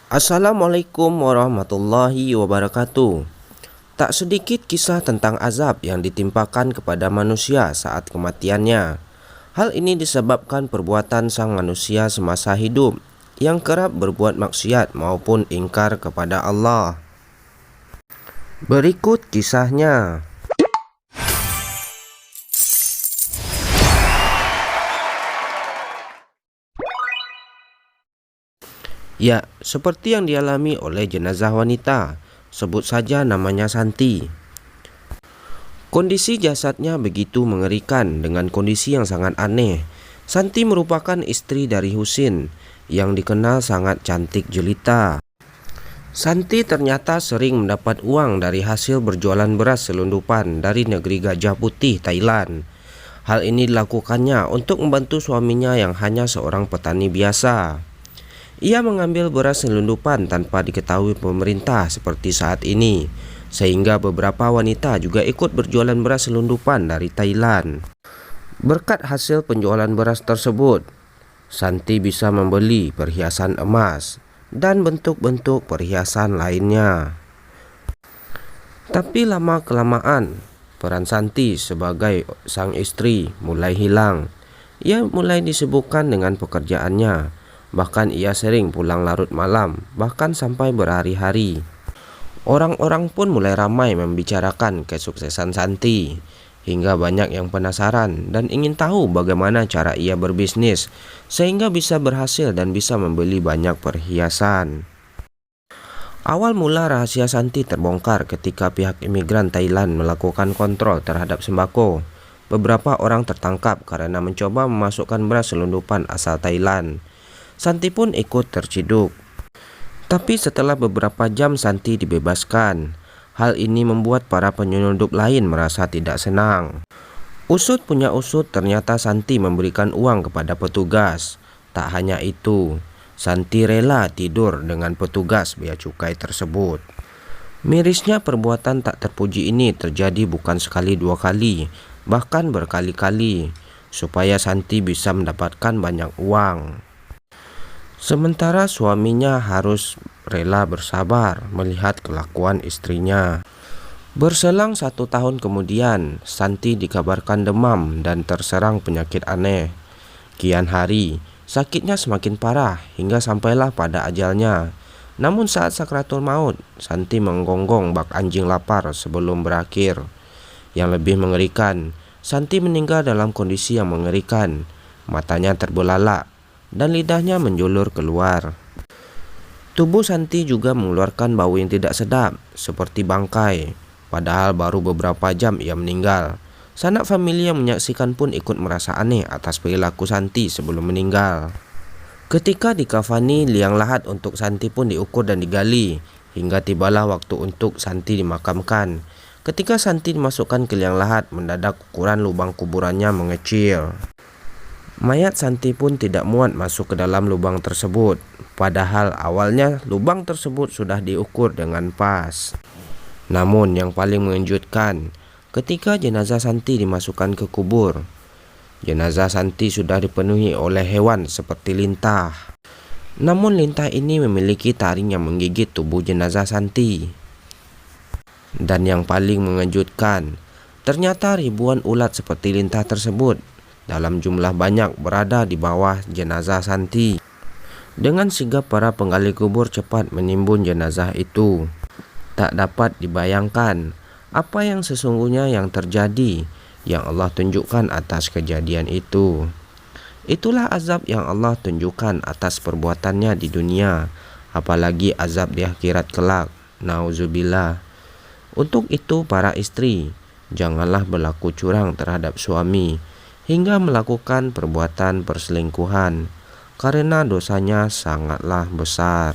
Assalamualaikum warahmatullahi wabarakatuh. Tak sedikit kisah tentang azab yang ditimpakan kepada manusia saat kematiannya. Hal ini disebabkan perbuatan sang manusia semasa hidup yang kerap berbuat maksiat maupun ingkar kepada Allah. Berikut kisahnya. Ya, seperti yang dialami oleh jenazah wanita, sebut saja namanya Santi. Kondisi jasadnya begitu mengerikan dengan kondisi yang sangat aneh. Santi merupakan istri dari Husin yang dikenal sangat cantik jelita. Santi ternyata sering mendapat uang dari hasil berjualan beras selundupan dari negeri Gajah Putih, Thailand. Hal ini dilakukannya untuk membantu suaminya yang hanya seorang petani biasa. Ia mengambil beras selundupan tanpa diketahui pemerintah seperti saat ini, sehingga beberapa wanita juga ikut berjualan beras selundupan dari Thailand. Berkat hasil penjualan beras tersebut, Santi bisa membeli perhiasan emas dan bentuk-bentuk perhiasan lainnya. Tapi lama-kelamaan, peran Santi sebagai sang istri mulai hilang. Ia mulai disibukkan dengan pekerjaannya. Bahkan ia sering pulang larut malam, bahkan sampai berhari-hari. Orang-orang pun mulai ramai membicarakan kesuksesan Santi, hingga banyak yang penasaran dan ingin tahu bagaimana cara ia berbisnis, sehingga bisa berhasil dan bisa membeli banyak perhiasan. Awal mula rahasia Santi terbongkar ketika pihak imigran Thailand melakukan kontrol terhadap sembako. Beberapa orang tertangkap karena mencoba memasukkan beras selundupan asal Thailand. Santi pun ikut terciduk. Tapi setelah beberapa jam Santi dibebaskan. Hal ini membuat para penyelundup lain merasa tidak senang. Usut punya usut, ternyata Santi memberikan uang kepada petugas. Tak hanya itu, Santi rela tidur dengan petugas bea cukai tersebut. Mirisnya perbuatan tak terpuji ini terjadi bukan sekali dua kali, bahkan berkali-kali, supaya Santi bisa mendapatkan banyak uang. Sementara suaminya harus rela bersabar melihat kelakuan istrinya. Berselang 1 tahun kemudian, Santi dikabarkan demam dan terserang penyakit aneh. Kian hari, sakitnya semakin parah hingga sampailah pada ajalnya. Namun saat sakratul maut, Santi menggonggong bak anjing lapar sebelum berakhir. Yang lebih mengerikan, Santi meninggal dalam kondisi yang mengerikan. Matanya terbelalak dan lidahnya menjulur keluar. Tubuh Santi juga mengeluarkan bau yang tidak sedap, seperti bangkai. Padahal baru beberapa jam ia meninggal. Sanak famili yang menyaksikan pun ikut merasa aneh atas perilaku Santi sebelum meninggal. Ketika dikafani, liang lahat untuk Santi pun diukur dan digali, hingga tibalah waktu untuk Santi dimakamkan. Ketika Santi dimasukkan ke liang lahat, mendadak ukuran lubang kuburannya mengecil. Mayat Santi pun tidak muat masuk ke dalam lubang tersebut. Padahal awalnya lubang tersebut sudah diukur dengan pas. Namun yang paling mengejutkan, ketika jenazah Santi dimasukkan ke kubur, jenazah Santi sudah dipenuhi oleh hewan seperti lintah. Namun lintah ini memiliki taring yang menggigit tubuh jenazah Santi. Dan yang paling mengejutkan, ternyata ribuan ulat seperti lintah tersebut dalam jumlah banyak berada di bawah jenazah Santi. Dengan sigap para penggali kubur cepat menimbun jenazah itu. Tak dapat dibayangkan apa yang sesungguhnya yang terjadi yang Allah tunjukkan atas kejadian itu. Itulah azab yang Allah tunjukkan atas perbuatannya di dunia, apalagi azab di akhirat kelak. Nauzubillah. Untuk itu para istri, janganlah berlaku curang terhadap suami hingga melakukan perbuatan perselingkuhan, karena dosanya sangatlah besar.